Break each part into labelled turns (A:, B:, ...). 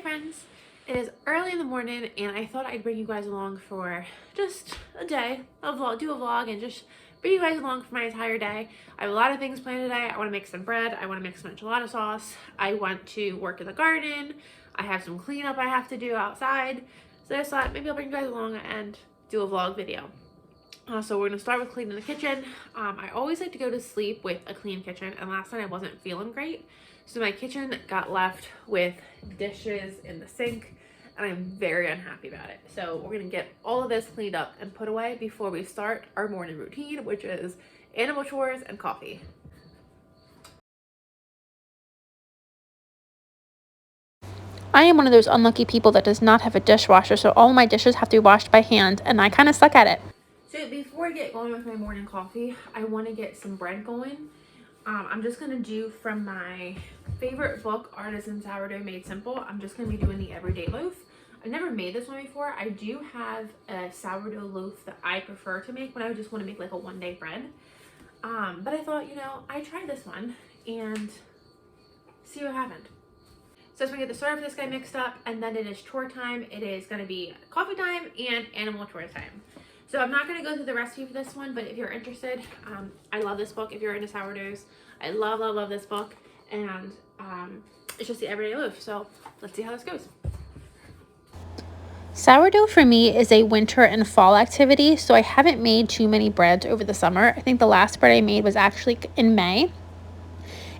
A: friends, it is early in the morning and I thought I'd bring you guys along for just a day, do a vlog and just bring you guys along for my entire day. I have a lot of things planned today. I want to make some bread, I want to make some enchilada sauce, I want to work in the garden, I have some cleanup I have to do outside, so I just thought maybe I'll bring you guys along and do a vlog video. So we're going to start with cleaning the kitchen. I always like to go to sleep with a clean kitchen, and last night I wasn't feeling great. So my kitchen got left with dishes in the sink, and I'm very unhappy about it. So we're going to get all of this cleaned up and put away before we start our morning routine, which is animal chores and coffee.
B: I am one of those unlucky people that does not have a dishwasher, so all my dishes have to be washed by hand, and I kind of suck at it.
A: So before I get going with my morning coffee, I want to get some bread going. I'm just going to do from my favorite book, Artisan Sourdough Made Simple. I'm just going to be doing the everyday loaf. I've never made this one before. I do have a sourdough loaf that I prefer to make when I just want to make like a one-day bread. But I thought, you know, I try this one and see what happened. So I'm going to get the starter for this guy mixed up, and then it is chore time. It is going to be coffee time and animal chore time. So I'm not going to go through the recipe for this one, but if you're interested, I love this book. If you're into sourdoughs, I love, love, love this book. And it's just the everyday loaf. So let's see how this goes.
B: Sourdough for me is a winter and fall activity, so I haven't made too many breads over the summer. I think the last bread I made was actually in May.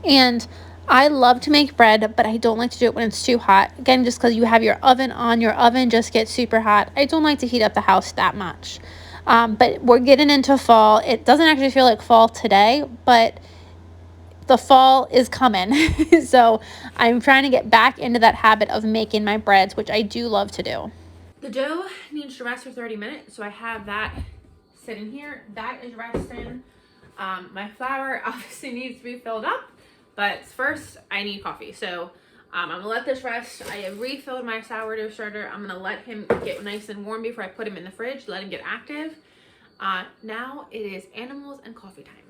B: And I love to make bread, but I don't like to do it when it's too hot. Again, just because you have your oven on, your oven just gets super hot. I don't like to heat up the house that much. But we're getting into fall. It doesn't actually feel like fall today, but the fall is coming. So I'm trying to get back into that habit of making my breads, which I do love to do.
A: The dough needs to rest for 30 minutes, so I have that sitting here. That is resting. My flour obviously needs to be filled up, but first I need coffee. So I'm gonna let this rest. I have refilled my sourdough starter. I'm gonna let him get nice and warm before I put him in the fridge, let him get active. Now it is animals and coffee time.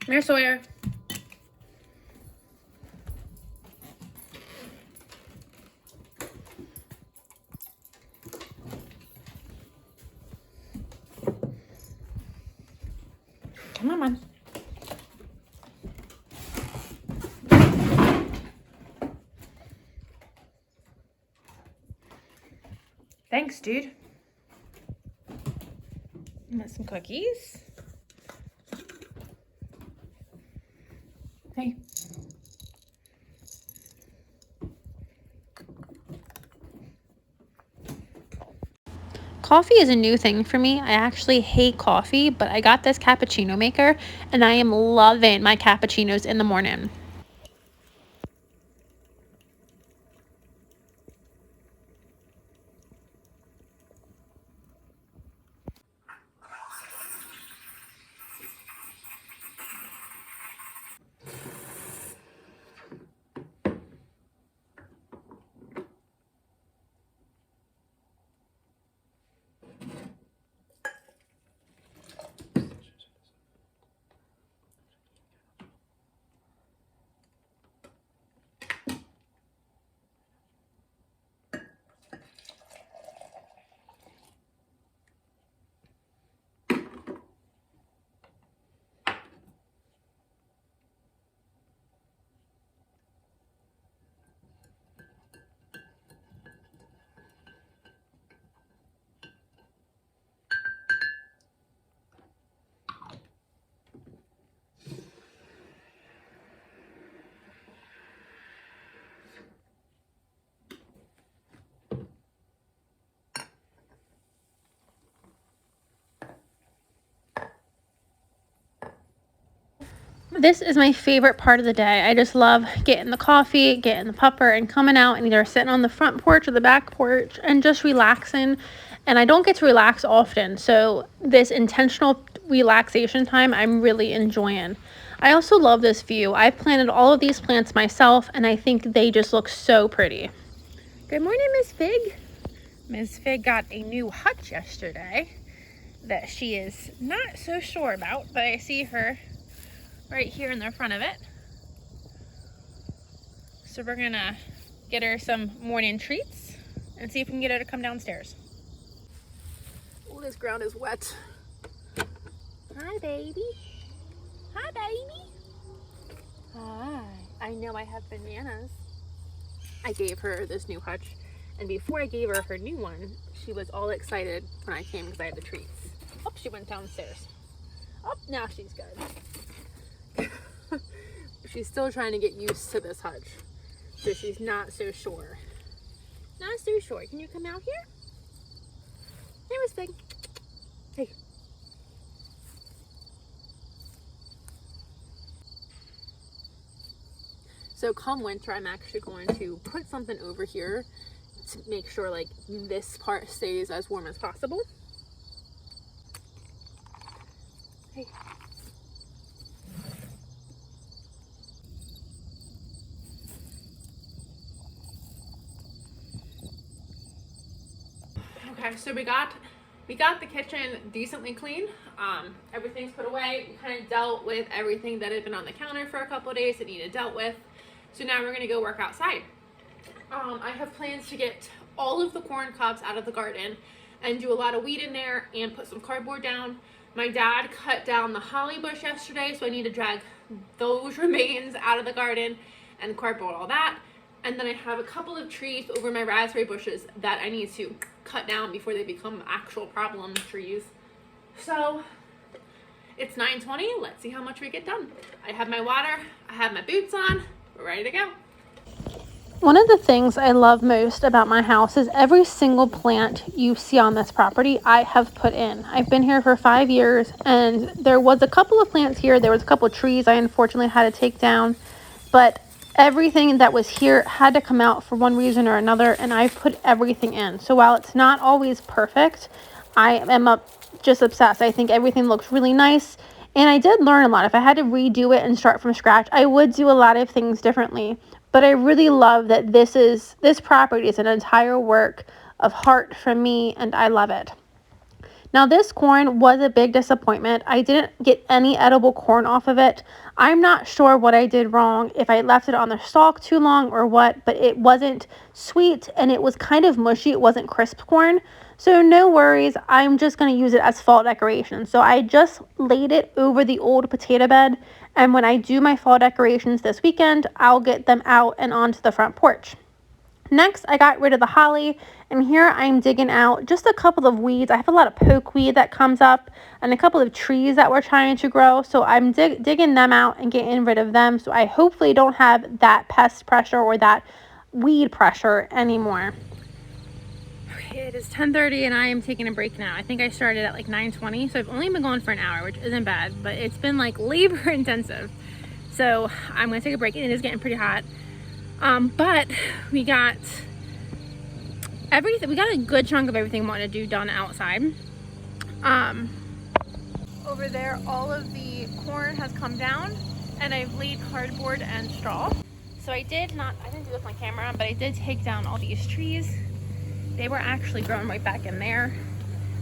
A: Here, Sawyer. Come on, Mom. Thanks, dude. Got some cookies. Hey.
B: Coffee is a new thing for me. I actually hate coffee, but I got this cappuccino maker, and I am loving my cappuccinos in the morning. This is my favorite part of the day. I just love getting the coffee, getting the pupper, and coming out and either sitting on the front porch or the back porch and just relaxing. And I don't get to relax often, so this intentional relaxation time I'm really enjoying. I also love this view. I've planted all of these plants myself, and I think they just look so pretty. Good morning, Miss Fig. Miss Fig got a new hutch yesterday that she is not so sure about, but I see her right here in the front of it. So we're gonna get her some morning treats and see if we can get her to come downstairs.
A: Oh, this ground is wet.
B: Hi, baby. Hi, baby. Hi. I know I have bananas.
A: I gave her this new hutch, and before I gave her her new one, she was all excited when I came because I had the treats.
B: Oh, she went downstairs. Oh, now she's good.
A: She's still trying to get used to this hutch, so she's not so sure. Not so sure. Can you come out here? Hey, Miss Pig. Hey. So come winter, I'm actually going to put something over here to make sure like this part stays as warm as possible. Hey. Okay, so we got the kitchen decently clean. Everything's put away. We kind of dealt with everything that had been on the counter for a couple of days that needed dealt with. So now we're gonna go work outside. I have plans to get all of the corn cobs out of the garden and do a lot of weed in there and put some cardboard down. My dad cut down the holly bush yesterday, so I need to drag those remains out of the garden and cardboard all that. And then I have a couple of trees over my raspberry bushes that I need to cut down before they become actual problem trees. So it's 9:20. Let's see how much we get done. I have my water, I have my boots on, we're ready to go.
B: One of the things I love most about my house is every single plant you see on this property I have put in. I've been here for 5 years, and there was a couple of plants here. There was a couple of trees I unfortunately had to take down, but everything that was here had to come out for one reason or another, and I've put everything in. So while it's not always perfect, I am just obsessed. I think everything looks really nice, and I did learn a lot. If I had to redo it and start from scratch, I would do a lot of things differently. But I really love that this property is an entire work of heart from me, and I love it. Now, this corn was a big disappointment. I didn't get any edible corn off of it. I'm not sure what I did wrong, if I left it on the stalk too long or what, but it wasn't sweet and it was kind of mushy. It wasn't crisp corn. So no worries. I'm just going to use it as fall decoration. So I just laid it over the old potato bed. And when I do my fall decorations this weekend, I'll get them out and onto the front porch. Next, I got rid of the holly, and here I'm digging out just a couple of weeds. I have a lot of pokeweed that comes up and a couple of trees that we're trying to grow, so I'm digging them out and getting rid of them, so I hopefully don't have that pest pressure or that weed pressure anymore. Okay, it is 10:30 and I am taking a break now. I think I started at like 9:20, so I've only been going for an hour, which isn't bad, but it's been like labor intensive. So I'm going to take a break, and it is getting pretty hot. But we got everything. We got a good chunk of everything we want to do done outside. Over there, all of the corn has come down, and I've laid cardboard and straw. So I didn't do it with my camera, but I did take down all these trees. They were actually growing right back in there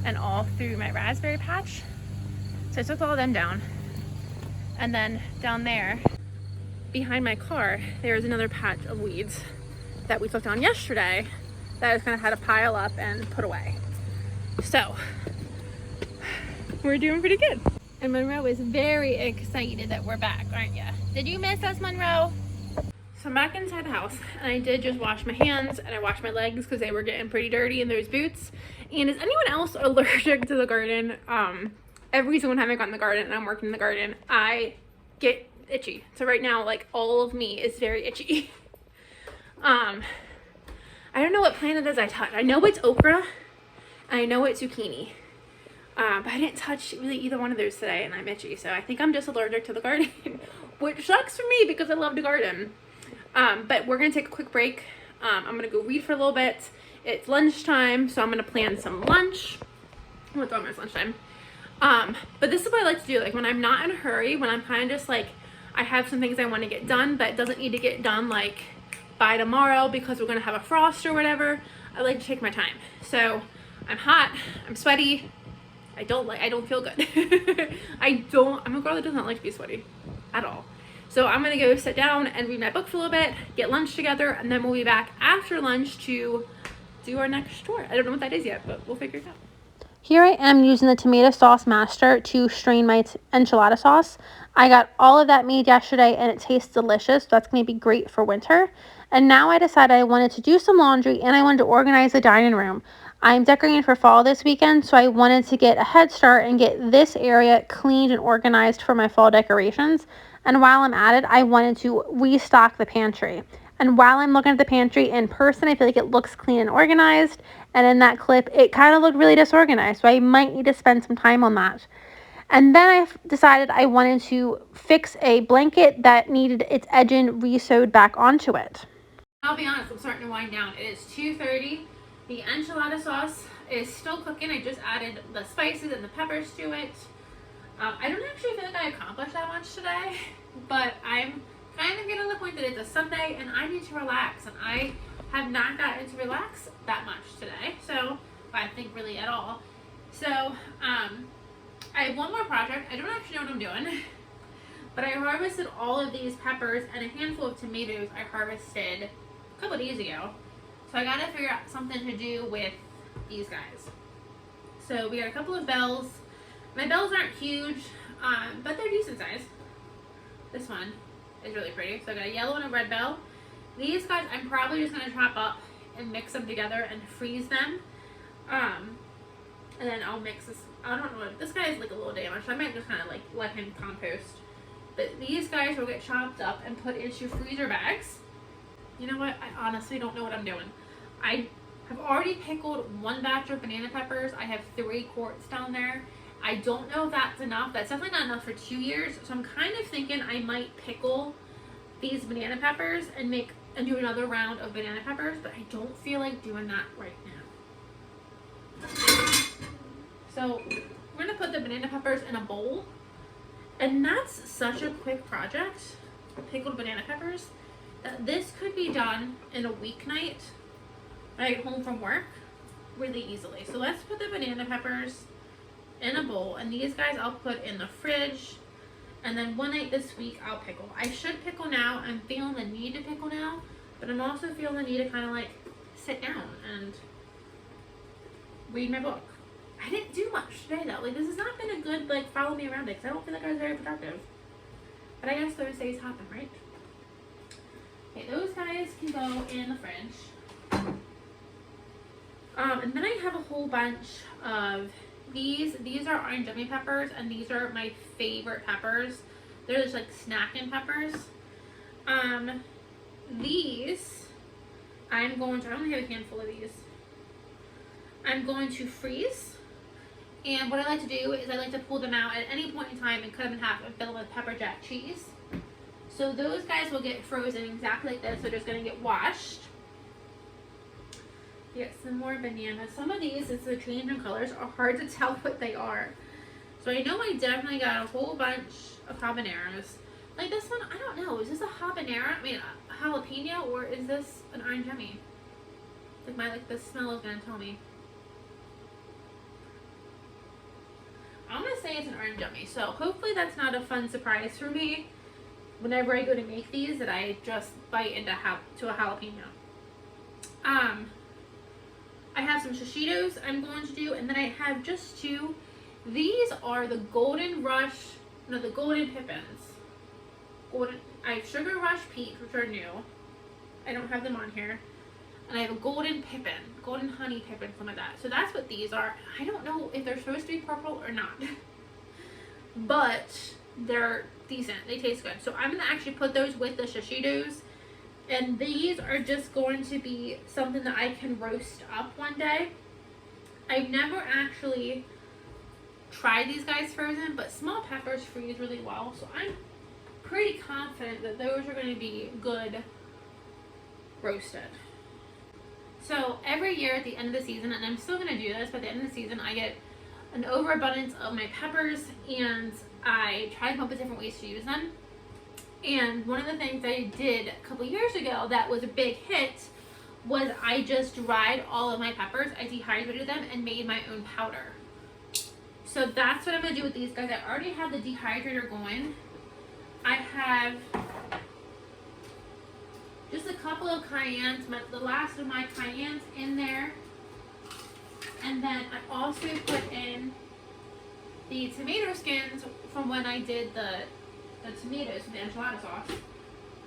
B: and all through my raspberry patch. So I took all of them down. And then down there, behind my car, there's another patch of weeds that we took down yesterday that I was gonna have to pile up and put away. So we're doing pretty good. And Monroe is very excited that we're back, aren't you? Did you miss us, Monroe? So I'm back inside the house, and I did just wash my hands and I washed my legs because they were getting pretty dirty in those boots. And is anyone else allergic to the garden? Every single time I go in the garden and I'm working in the garden, I get itchy. So right now, like, all of me is very itchy. I don't know what plant it is I touched. I know it's okra, and I know it's zucchini. But I didn't touch really either one of those today, and I'm itchy. So I think I'm just allergic to the garden, which sucks for me because I love to garden. But we're gonna take a quick break. I'm gonna go read for a little bit. It's lunchtime, so I'm gonna plan some lunch. I'm gonna throw my lunchtime. But this is what I like to do. Like, when I'm not in a hurry, when I'm kind of just like, I have some things I want to get done, but it doesn't need to get done like by tomorrow because we're gonna have a frost or whatever. I like to take my time. So I'm hot, I'm sweaty. I don't feel good. I'm a girl that does not like to be sweaty at all.
A: So I'm gonna go sit down and read my book for a little bit, get lunch together, and then we'll be back after lunch to do our next chore. I don't know what that is yet, but we'll figure it out.
B: Here I am using the tomato sauce master to strain my enchilada sauce. I got all of that made yesterday and it tastes delicious. So that's going to be great for winter. And now I decided I wanted to do some laundry and I wanted to organize the dining room. I'm decorating for fall this weekend, so I wanted to get a head start and get this area cleaned and organized for my fall decorations. And while I'm at it, I wanted to restock the pantry. And while I'm looking at the pantry in person, I feel like it looks clean and organized. And in that clip, it kind of looked really disorganized. So I might need to spend some time on that. And then I decided I wanted to fix a blanket that needed its edging re-sewed back onto it.
A: I'll be honest, I'm starting to wind down. It is 2:30. The enchilada sauce is still cooking. I just added the spices and the peppers to it. I don't actually feel like I accomplished that much today, but I'm kind of getting to the point that it's a Sunday and I need to relax, and I have not gotten to relax that much today, so I think really at all. So I have one more project. I don't actually know what I'm doing, but I harvested all of these peppers and a handful of tomatoes I harvested a couple days ago. So I gotta figure out something to do with these guys. So we got a couple of bells. My bells aren't huge, but they're decent size. This one is really pretty. So I got a yellow and a red bell. These guys I'm probably just gonna chop up and mix them together and freeze them. And then I'll mix this. I don't know. This guy is like a little damaged, so I might just kind of like let him compost. But these guys will get chopped up and put into freezer bags. You know what? I honestly don't know what I'm doing. I have already pickled one batch of banana peppers. I have 3 quarts down there. I don't know if that's enough. That's definitely not enough for 2 years. So I'm kind of thinking I might pickle these banana peppers and do another round of banana peppers, but I don't feel like doing that right now. So we're gonna put the banana peppers in a bowl, and that's such a quick project, pickled banana peppers, that this could be done in a weeknight when I get home from work really easily. So let's put the banana peppers in a bowl, and these guys I'll put in the fridge, and then one night this week I'll pickle. I should pickle now. I'm feeling the need to pickle now, but I'm also feeling the need to kind of like sit down and read my book. I didn't do much today though. Like, this has not been a good like follow me around day, because I don't feel like I was very productive. But I guess Thursdays happen, right? Okay, those guys can go in the fridge. And then I have a whole bunch of these are orange gummy peppers, and these are my favorite peppers. They're just like snacking peppers. These I only have a handful of these. I'm going to freeze, and what I like to do is I like to pull them out at any point in time and cut them in half and fill them with pepper jack cheese. So those guys will get frozen exactly like this. They're just going to get washed. Get some more bananas. Some of these, since they're changing colors, are hard to tell what they are. So I know I definitely got a whole bunch of habaneros. Like this one, I don't know. Is this a habanero? I mean, a jalapeno, or is this an orange gummy? Like the smell is gonna tell me. I'm gonna say it's an orange gummy. So hopefully that's not a fun surprise for me whenever I go to make these, that I just bite into a jalapeno. I have some shishitos I'm going to do, and then I have just 2. These are the Golden Pippins. I have Sugar Rush Peach, which are new. I don't have them on here. And I have a Golden Honey Pippin, something like that. So that's what these are. I don't know if they're supposed to be purple or not. But they're decent. They taste good. So I'm going to actually put those with the shishitos. And these are just going to be something that I can roast up one day. I've never actually tried these guys frozen, but small peppers freeze really well. So I'm pretty confident that those are going to be good roasted. So every year at the end of the season, and I'm still going to do this, but at the end of the season I get an overabundance of my peppers, and I try to come up with different ways to use them. And one of the things I did a couple years ago that was a big hit was I just dried all of my peppers. I dehydrated them and made my own powder. So that's what I'm going to do with these guys. I already have the dehydrator going I have just a couple of cayennes, the last of my cayennes in there. And then I also put in the tomato skins from when I did the tomatoes with the enchilada sauce.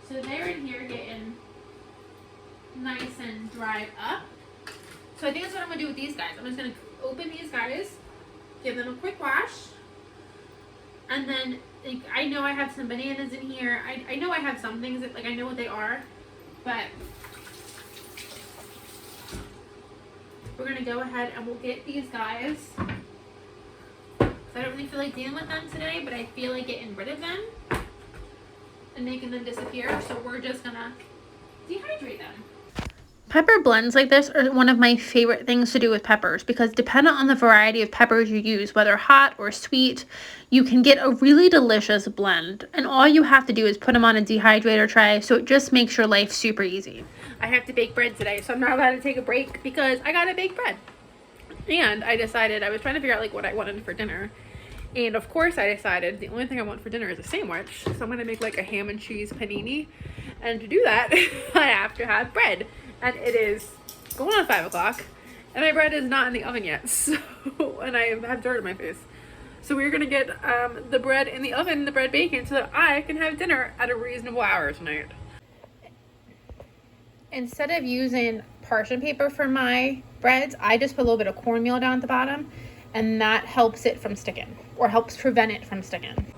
A: So they're in here getting nice and dried up. So I think that's what I'm going to do with these guys. I'm just going to open these guys, give them a quick wash. And then, like, I know I have some bananas in here. I know I have some things that, like, I know what they are. But we're going to go ahead and we'll get these guys. So I don't really feel like dealing with them today, but I feel like getting rid of them and making them disappear. So we're just going to dehydrate them.
B: Pepper blends like this are one of my favorite things to do with peppers because depending on the variety of peppers you use, whether hot or sweet, you can get a really delicious blend. And all you have to do is put them on a dehydrator tray, so it just makes your life super easy.
A: I have to bake bread today, so I'm not allowed to take a break because I gotta bake bread. And I decided, I was trying to figure out like what I wanted for dinner. And of course I decided the only thing I want for dinner is a sandwich. So I'm gonna make like a ham and cheese panini. And to do that, I have to have bread. And it is going on 5 o'clock, and my bread is not in the oven yet. So, and I have dirt in my face. So we're gonna get the bread in the oven, the bread baking, so that I can have dinner at a reasonable hour tonight. Instead of using parchment paper for my breads, I just put a little bit of cornmeal down at the bottom, and that helps it from sticking, or helps prevent it from sticking.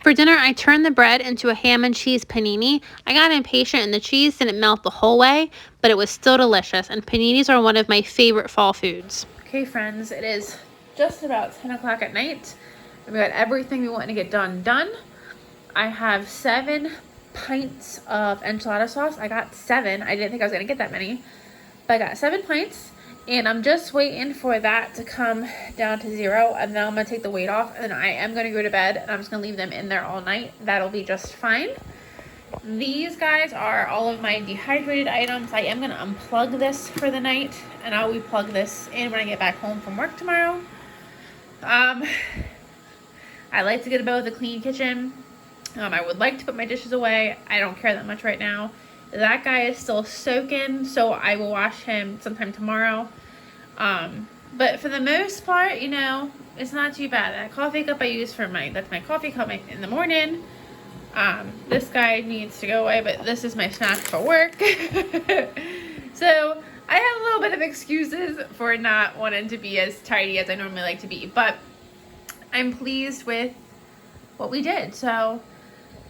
A: For dinner, I turned the bread into a ham and cheese panini. I got impatient and the cheese didn't melt the whole way, but it was still delicious, and paninis are one of my favorite fall foods. Okay, friends, it is just about 10 o'clock at night. We got everything we want to get done. I have 7 pints of enchilada sauce. I got 7. I didn't think I was going to get that many, but I got 7 pints. And I'm just waiting for that to come down to 0, and then I'm going to take the weight off, and I am going to go to bed, and I'm just going to leave them in there all night. That'll be just fine. These guys are all of my dehydrated items. I am going to unplug this for the night, and I'll replug this in when I get back home from work tomorrow. I like to get to bed with a clean kitchen. I would like to put my dishes away. I don't care that much right now. That guy is still soaking, so I will wash him sometime tomorrow. But for the most part, you know, it's not too bad. That coffee cup I use for that's my coffee cup in the morning. This guy needs to go away, but this is my snack for work. So I have a little bit of excuses for not wanting to be as tidy as I normally like to be, but I'm pleased with what we did. So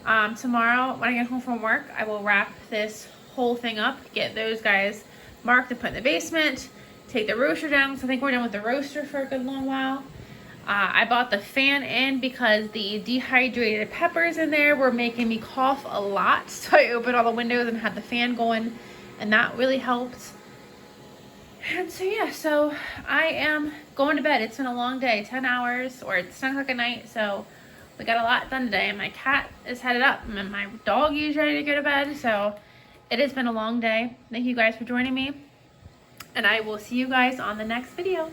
A: tomorrow when I get home from work, I will wrap this whole thing up, get those guys marked and put in the basement, take the roaster down, so I think we're done with the roaster for a good long while. I bought the fan in because the dehydrated peppers in there were making me cough a lot, so I opened all the windows and had the fan going, and that really helped. And so yeah, so I am going to bed. It's been a long day, 10 hours, or it's 10 o'clock at night, so we got a lot done today, and my cat is headed up, and my dog is ready to go to bed, so it has been a long day. Thank you guys for joining me, and I will see you guys on the next video.